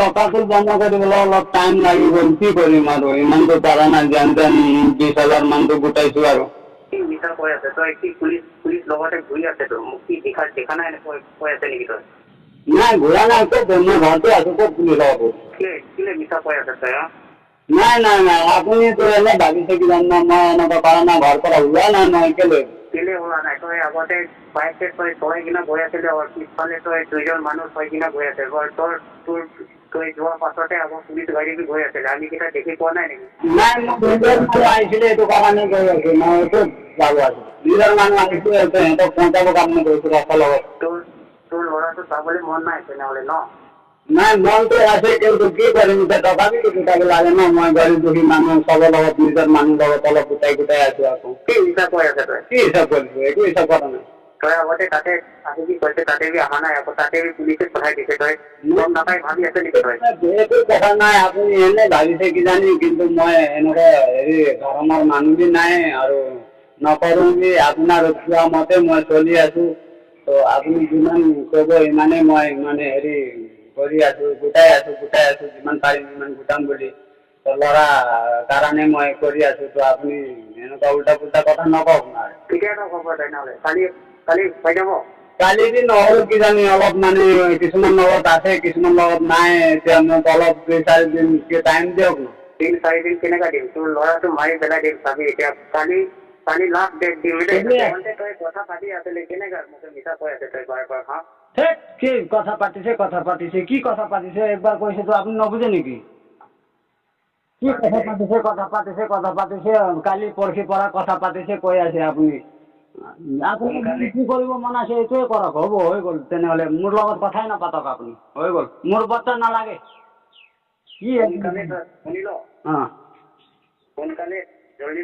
টকাটো জমা কৰিবলৈ অলপ টাইম লাগিব, কি কৰিম আৰু ইমানটো পৰা নাই, যেন তেন 20,000 মানটো গোটাইছো আৰু। মিছা কৈ আছে তই, কি পুলিচ লগতে ঘূৰি আছে তো, মোক কি দেখা নাই কৈ আছে নেকি তই? নাই ঘূৰা নাই, ক'ত মই ঘৰতে আছো, ক'ত পুলিচ হ'ব? কেলে মিছা কৈ আছে তই? নাই নাই নাই, আপুনিতো এনে ভাবিছে কি জানো, মই এনেকুৱা কৰা নাই, ঘৰৰ পৰা ওলোৱা নাই মই, কেলে ওলোৱা নাই? তই আগতে বাইকে তই চলাই কিনে গৈ আছিলি, পিছফালে তই 2জন মানুহ থৈ কিনে গৈ আছে, তই যোৱাৰ পাছতে আকৌ পুলিচ গাড়ী গৈ আছিলে, আমি কেইটা দেখি পোৱা নাই নেকি? নাই, মোক 2জন মানুহ আহিছিলে, এইটো কাৰণে গৈ আছো, মই ক'ত যাব আছো? 2জন মানুহ আহিছিলে, সিহঁতক পਹੁঁচাব কাৰণে গৈছো ৰাস্তাৰ লগত। তোৰ ল'ৰাটো চাবলৈ মন নাই তেনেহ'লে ন? নাই, মনটো আছে, কিন্তু কি কৰিম এতিয়া, তথাপিতো গোটাব লাগে ন, মই গাড়ীত বহি মানুহ চবৰ লগত, নিজৰ মানুহ লগত অলপ গোটাই আছো আকৌ। কি হিচাপ কৈ আছে তই? কি হিচাপ কৰিছো? একো হিচাপ কৰা নাই। তই আগতে তাতে আহিবি কৈছে, তাতে বি অহা নাই, আকৌ তাতে বি পুলিচে পঠাই দিছে, তই গম নাপাই ভাবি আছে নেকি তই? একো কথা নাই, আপুনি এনে ভাবিছে কিজানি, কিন্তু মই এনেকুৱা ধৰণৰ মানুহ বি নাই আৰু নকৰো বি, আপোনাৰ কোৱা মতে মই চলি আছো। তো আপুনি যিমান ক'ব ইমানেই মই কৰি আছো, গোটাই আছো, যিমান পাৰিম সিমান গোটাম বুলি। ল'ৰা কাৰণে মই কৰি আছো, তো আপুনি এনেকুৱা উল্টা পুল্টা কথা নকওক না। কেতিয়া হ'ব তেনেহ'লে? কালি হৈ যাব? কালি দিন নহ'ল কিজানি, অলপ কিছুমান লগত আছে, কিছুমান লগত নাই, এতিয়া মোক অলপ 2-4 দিন টাইম দিয়ক না। 3-4 দিন কেনেকা দিম? তোৰ ল'ৰাটো মাৰি পেলাই দিম চাবি, এতিয়া কালি লাষ্ট ডেট দিম, তই কথা পাতি আছিলি, কেনেকা মোক মিছা কৈ আছে তই বাৰ হা? কি কথা পাতিছে, কি কথা পাতিছে একবাৰ কৈছেতো, আপুনি নুবুজে নেকি? কি কথা পাতিছে, কালি পৰহি পৰা কথা পাতিছে কৈ আছে আপুনি। আপুনি কি কৰিব মন আছে এইটোৱে কৰক, হ'ব, হৈ গ'ল তেনেহ'লে, মোৰ লগত কথাই নাপাতক আপুনি, হৈ গ'ল, মোৰ বৰ্তমান নালাগে। কি শুনি ল, সোনকালে জলদি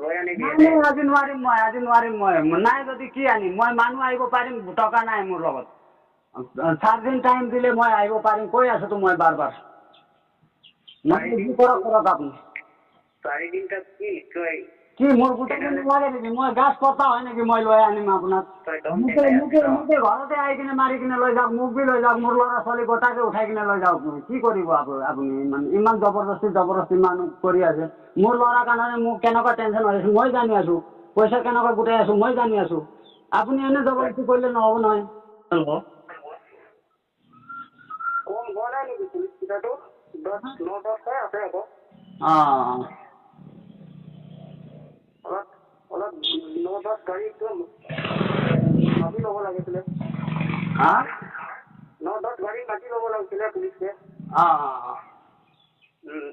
লৈ আনিবি। আজি নোৱাৰিম মই, নাই যদি কি আনিম, মই মানুহ আহিব পাৰিম, টকা নাই মোৰ লগত। 4 দিন টাইম দিলে মই আহিব পাৰিম, কৈ আছোতো মই বাৰ। কৰক আপুনি। 4 দিন কি মোৰ গোটেই দিন নালাগে নেকি? মই গাছ কটা হয় নেকি মই লৈ আনিম আপোনাক? মোকে ঘৰতে আহি কিনে মাৰি কিনে লৈ যাওক, মোক বি লৈ যাওক, মোৰ ল'ৰা ছোৱালী গোটাকে উঠাই কিনে লৈ যাওক, কি কৰিব আপুনি? ইমান জবৰদস্তি মানুহ কৰি আছে। মোৰ ল'ৰাৰ কাৰণে মোক কেনেকুৱা টেনশ্যন হৈ আছে মই জানি আছো, পইচা কেনেকুৱা গোটাই আছো মই জানি আছো। আপুনি এনে জবৰদস্তি কৰিলে নহ'ব নহয়। কম হোৱা নাই নেকি পুলিচ কেইটাটো? 9-10 আছে আকৌ। অলপ 9-10 গাড়ীটো মাতি ল'ব লাগিছিলে। 9-10 গাড়ী মাতি ল'ব লাগিছিলে পুলিচে।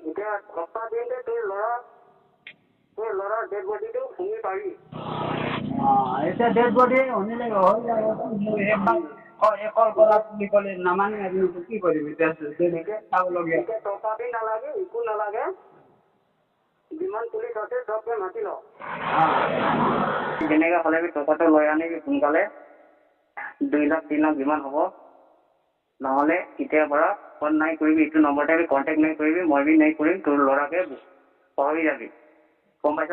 এতিয়া সপ্তাহ দিনতে তোৰ ল'ৰাৰ ডেড বডিটো শুনি পাৰি। এতিয়া ডেড বডি শুনিলে হৈ যাব। কল কৰা বুলি ক'লে নামানে, কি কৰিম এতিয়া? চাবলগীয়া টকা দি নালাগে, একো নালাগে, যিমান পুলিচ আছে চবকে মাতি ল। যেনেকে হ'লে টকাটো লৈ আনিবি সোনকালে, 2 লাখ 3 লাখ যিমান হ'ব। নহ'লে এতিয়াৰ পৰা ফোন নাই কৰিবি, এইটো নম্বৰতে কণ্টেক্ট নাই কৰিবি, মই বি নাই কৰিম, তোৰ ল'ৰাকে পাহৰি যাবি, গম পাইছ?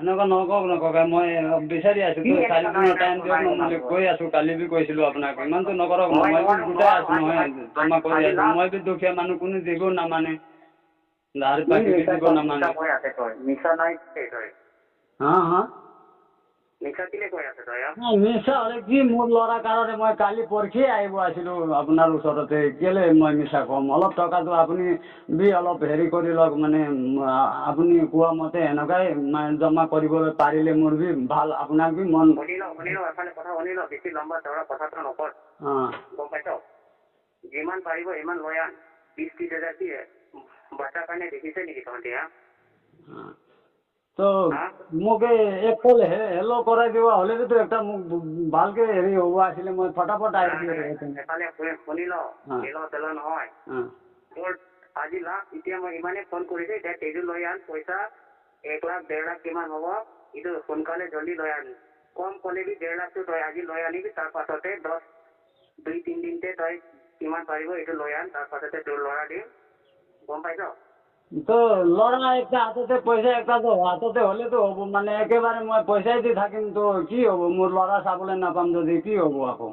এনেকুৱা নকওক, মই বিচাৰি আছো, 4 দিনৰ টাইম দিয়ক ন, মই কৈ আছো, কালি বি কৈছিলো আপোনাক, ইমানটো নকৰক, মই গোটাই আছো নহয়, জমা কৰি আছো, মই বি দুখীয়া মানুহ, কোনো দিব নামানে, ধাৰ বাকী দিব নামানে। মিছা নাই তই? মিছা কেলে কৈ আছে তই? মিছা হ'লে কি, মোৰ ল'ৰাৰ কাৰণে মই কালি পৰহি আহিব আছিলো আপোনাৰ ওচৰতে, কেলে মই মিছা কম? অলপ টকাটো আপুনি বি অলপ কৰি লওক, আপুনি কোৱা মতে এনেকুৱাই জমা কৰিবলৈ পাৰিলে মোৰ বি ভাল, আপোনাক বি মন। শুনি ল, এফালে কথা শুনি ল, বেছি লম্বা চওৰা কথাটো নকৰ, গম পাইছ? যিমান পাৰিব ইমান লৈ আন, 20-30 হাজাৰ কি বাচ্চাৰ কাৰণে দেখিছে নেকি তহঁতি? তো মোক এক কল হেল্ল' কৰাই দিয়া হ'লেতো একটা মোক ভালকে হ'ব আছিলে, মই ফটাফট আহিছিলোঁ। এফালে শুনি ল, তেল নহয় তোৰ আজি লাষ্ট, এতিয়া মই ইমানেই ফোন কৰিছোঁ, এতিয়া তেজু লৈ আন, পইচা 1 লাখ 1.5 লাখ কিমান হ'ব, এইটো সোনকালে জলদি লৈ আন, কম ক'লে বি 1.5 লাখটো তই আজি লৈ আনিবি, তাৰ পাছতে 2-3 দিনতে তই কিমান পাৰিব এইটো লৈ আন, তাৰ পাছতে তোৰ ল'ৰা দিম, গম পাইছ? তো ল'ৰা একটা হাততে পইচা, একটা তো হাততে হ'লেতো হ'ব, একেবাৰে মই পইচাই দি থাকিম তো কি হ'ব? মোৰ ল'ৰা চাবলৈ নাপাম যদি কি হ'ব আকৌ?